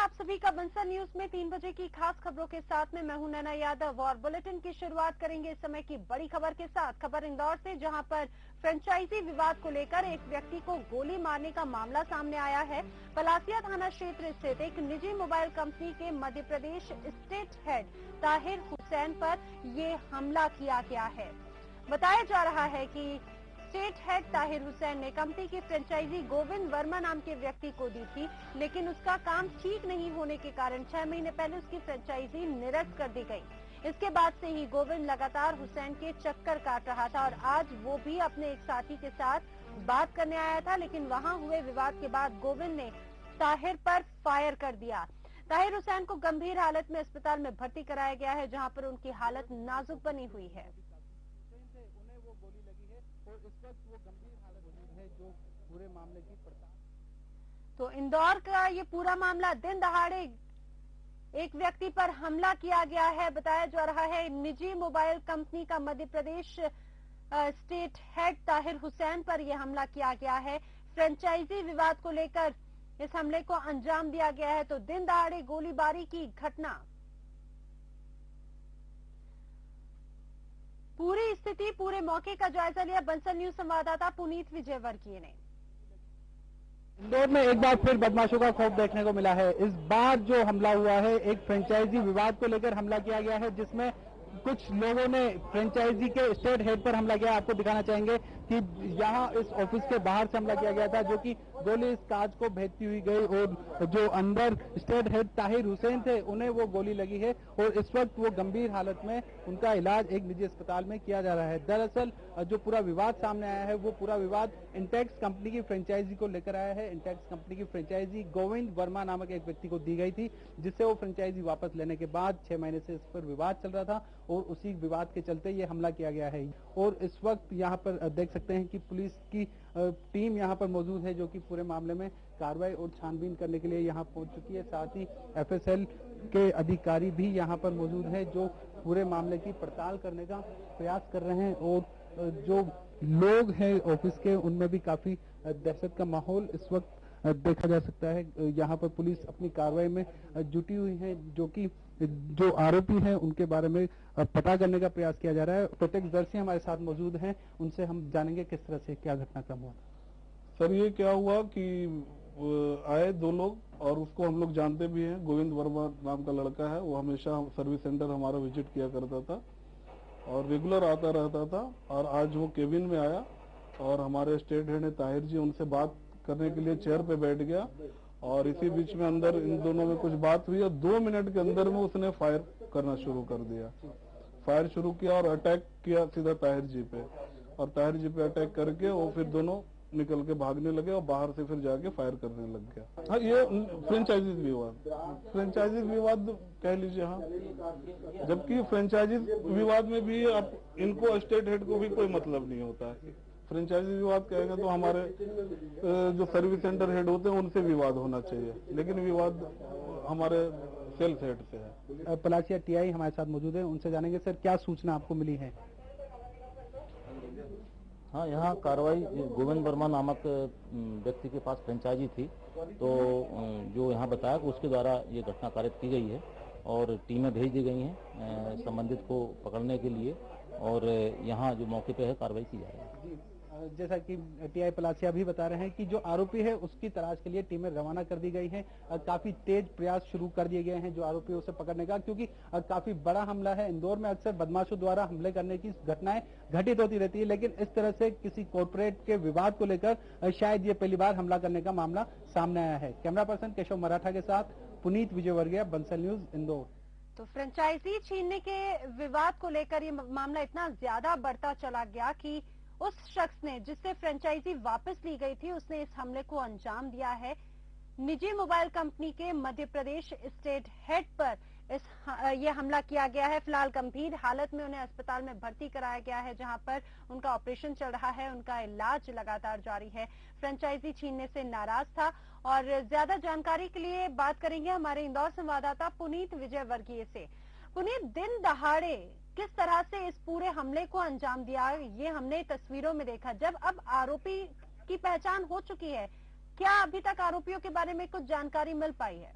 आप सभी का बंसल न्यूज में 3 बजे की खास खबरों के साथ में मैं हूं नैना यादव और बुलेटिन की शुरुआत करेंगे इस समय की बड़ी खबर के साथ। खबर इंदौर से, जहां पर फ्रेंचाइजी विवाद को लेकर एक व्यक्ति को गोली मारने का मामला सामने आया है। पलासिया थाना क्षेत्र स्थित एक निजी मोबाइल कंपनी के मध्य प्रदेश स्टेट हेड ताहिर हुसैन पर ये हमला किया गया है। बताया जा रहा है कि स्टेट हेड ताहिर हुसैन ने कंपनी की फ्रेंचाइजी गोविंद वर्मा नाम के व्यक्ति को दी थी, लेकिन उसका काम ठीक नहीं होने के कारण 6 महीने पहले उसकी फ्रेंचाइजी निरस्त कर दी गई। इसके बाद से ही गोविंद लगातार हुसैन के चक्कर काट रहा था और आज वो भी अपने एक साथी के साथ बात करने आया था, लेकिन वहां हुए विवाद के बाद गोविंद ने ताहिर पर फायर कर दिया। ताहिर हुसैन को गंभीर हालत में अस्पताल में भर्ती कराया गया है, जहां पर उनकी हालत नाजुक बनी हुई है। इस वक्त वो गंभीर हालत में है, जो पूरे मामले की पड़ताल। तो इंदौर का ये पूरा मामला, दिन दहाड़े एक व्यक्ति पर हमला किया गया है। बताया जा रहा है निजी मोबाइल कंपनी का मध्य प्रदेश स्टेट हेड ताहिर हुसैन पर यह हमला किया गया है। फ्रेंचाइजी विवाद को लेकर इस हमले को अंजाम दिया गया है। तो दिन दहाड़े गोलीबारी की घटना, पूरी स्थिति, पूरे मौके का जायजा लिया बंसल न्यूज संवाददाता पुनीत विजयवर्गीय ने। इंदौर में एक बार फिर बदमाशों का खौफ देखने को मिला है। इस बार जो हमला हुआ है, एक फ्रेंचाइजी विवाद को लेकर हमला किया गया है, जिसमें कुछ लोगों ने फ्रेंचाइजी के स्टेट हेड पर हमला किया। आपको दिखाना चाहेंगे कि यहाँ इस ऑफिस के बाहर से हमला किया गया था, जो कि गोली इस कांच को भेदती हुई गई और जो अंदर स्टेट हेड ताहिर हुसैन थे, उन्हें वो गोली लगी है और इस वक्त वो गंभीर हालत में, उनका इलाज एक निजी अस्पताल में किया जा रहा है। दरअसल जो पूरा विवाद सामने आया है, वो पूरा विवाद इंटेक्स कंपनी की फ्रेंचाइजी को लेकर आया है। इंटेक्स कंपनी की फ्रेंचाइजी गोविंद वर्मा नामक एक व्यक्ति को दी गई थी, जिससे वो फ्रेंचाइजी वापस लेने के बाद 6 महीने से इस पर विवाद चल रहा था और उसी विवाद के चलते ये हमला किया गया है। और इस वक्त यहाँ पर देख सकते हैं कि पुलिस की टीम यहाँ पर मौजूद है, जो कि पूरे मामले में कार्रवाई और छानबीन करने के लिए यहाँ पहुंच चुकी है। साथ ही एफएसएल के अधिकारी भी यहाँ पर मौजूद है, जो पूरे मामले की पड़ताल करने का प्रयास कर रहे हैं। और जो लोग हैं ऑफिस के, उनमें भी काफी दहशत का माहौल इस वक्त देखा जा सकता है। यहाँ पर पुलिस अपनी कार्रवाई में जुटी हुई है, जो कि जो आरोपी हैं उनके बारे में पता करने का प्रयास किया जा रहा है। प्रत्यक्षदर्शी हमारे साथ मौजूद हैं, उनसे हम जानेंगे किस तरह से क्या घटनाक्रम हुआ। सर, ये क्या हुआ कि आए 2 लोग और उसको हम लोग जानते भी हैं, गोविंद वर्मा नाम का लड़का है। वो हमेशा सर्विस सेंटर हमारा विजिट किया करता था और रेगुलर आता रहता था। और आज वो केबिन में आया और हमारे स्टेट हेड ताहिर जी उनसे बात करने के लिए चेयर पे बैठ गया और इसी बीच में अंदर इन दोनों में कुछ बात हुई और 2 मिनट के अंदर में उसने फायर करना शुरू कर दिया। फायर शुरू किया और अटैक किया सीधा ताहिर जी पे, और ताहिर जी पे अटैक करके वो फिर दोनों निकल के भागने लगे और बाहर से फिर जाके फायर करने लग गया। हाँ, ये फ्रेंचाइजी विवाद कह लीजिए। हाँ, जबकि फ्रेंचाइजी विवाद में भी अब इनको स्टेट हेड को भी कोई मतलब नहीं होता है। फ्रेंचाइजी विवाद कहेंगे तो हमारे जो सर्विस सेंटर हेड होते हैं उनसे विवाद होना चाहिए, लेकिन विवाद हमारे सेल्स हेड से है। पलासिया टीआई हमारे साथ मौजूद है, उनसे जानेंगे सर क्या सूचना आपको मिली है। हाँ, यहाँ कार्रवाई गोविंद वर्मा नामक व्यक्ति के पास फ्रेंचाइजी थी, तो जो यहाँ बताया कि उसके द्वारा ये घटना कारित की गई है और टीमें भेज दी गई हैं संबंधित को पकड़ने के लिए, और यहाँ जो मौके पे है कार्रवाई की जा रही है। जैसा कि टीआई पलासिया भी बता रहे हैं कि जो आरोपी है उसकी तलाश के लिए टीमें रवाना कर दी गई हैं। काफी तेज प्रयास शुरू कर दिए गए हैं जो आरोपी उसे पकड़ने का, क्योंकि काफी बड़ा हमला है। इंदौर में अक्सर बदमाशों द्वारा हमले करने की घटनाएं घटित होती रहती है, लेकिन इस तरह से किसी कॉर्पोरेट के विवाद को लेकर शायद ये पहली बार हमला करने का मामला सामने आया है। कैमरा पर्सन केशव मराठा के साथ पुनीत विजयवर्गीय, बंसल न्यूज, इंदौर। तो फ्रेंचाइजी छीनने के विवाद को लेकर ये मामला इतना ज्यादा बढ़ता चला गया कि उस शख्स ने, जिससे फ्रेंचाइजी वापस ली गई थी, उसने इस हमले को अंजाम दिया है। निजी मोबाइल कंपनी के मध्य प्रदेश स्टेट हेड पर ये हमला किया गया है। फिलहाल गंभीर हालत में उन्हें अस्पताल में भर्ती कराया गया है, जहां पर उनका ऑपरेशन चल रहा है, उनका इलाज लगातार जारी है। फ्रेंचाइजी छीनने से नाराज था और ज्यादा जानकारी के लिए बात करेंगे हमारे इंदौर संवाददाता पुनीत विजयवर्गीय से। पुनीत, दिन दहाड़े किस तरह से इस पूरे हमले को अंजाम दिया, ये हमने तस्वीरों में देखा। जब अब आरोपी की पहचान हो चुकी है, क्या अभी तक आरोपियों के बारे में कुछ जानकारी मिल पाई है?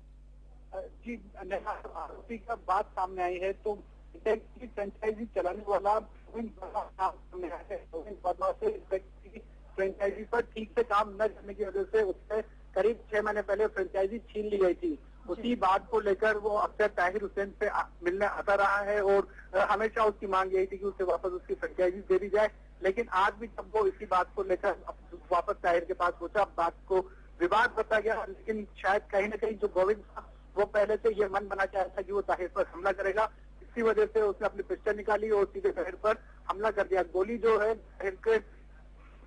जी, आरोपी का बात सामने आई है तो फ्रेंचाइजी चलाने वाला गोविंद वर्मा सामने आया है। गोविंद वर्मा से इस व्यक्ति की फ्रेंचाइजी पर ठीक से काम न करने की वजह से उससे करीब 6 महीने पहले फ्रेंचाइजी छीन ली गई थी। उसी बात को लेकर वो अक्सर ताहिर हुसैन से मिलने आता रहा है और हमेशा उसकी मांग यही थी कि उसे वापस उसकी फ्रेंचाइजी दे दी जाए। लेकिन आज भी जब वो इसी बात को लेकर वापस ताहिर के पास पहुंचा, बात को विवाद बता गया। लेकिन शायद कहीं ना कहीं जो गोविंद था वो पहले से ये मन बना चाहा था कि वो ताहिर पर हमला करेगा। इसी वजह से उसने अपनी पिस्टल निकाली और सीधे ताहिर पर हमला कर दिया। गोली जो है ताहिर के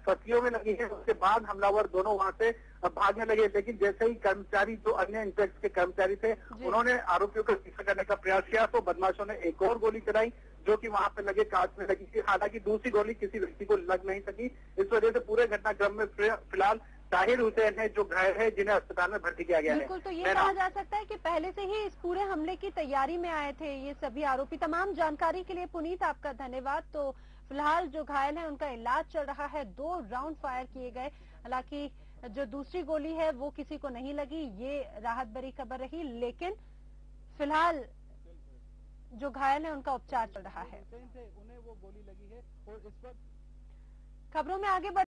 फसियों में लगी है। उसके बाद हमलावर दोनों वहां से भागने लगे। लेकिन जैसे ही कर्मचारी, जो अन्य इंटेक्स के कर्मचारी थे, उन्होंने आरोपियों का पीछा करने का प्रयास किया तो बदमाशों ने एक और गोली चलाई जो कि वहां पे लगे कांच में लगी थी। हालांकि दूसरी गोली किसी व्यक्ति को लग नहीं सकी। इस वजह से पूरे घटनाक्रम में फिलहाल ताहिर हुसैन है जो घायल है, जिन्हें अस्पताल में भर्ती किया गया है। बिल्कुल, तो ये कहा जा सकता है कि पहले से ही इस पूरे हमले की तैयारी में आए थे ये सभी आरोपी। तमाम जानकारी के लिए पुनीत आपका धन्यवाद। तो फिलहाल जो घायल है उनका इलाज चल रहा है। 2 राउंड फायर किए गए। हालांकि जो दूसरी गोली है वो किसी को नहीं लगी, ये राहत भरी खबर रही। लेकिन फिलहाल जो घायल है उनका उपचार चल रहा है। उन्हें वो गोली लगी है और इस वक्त खबरों में आगे बढ़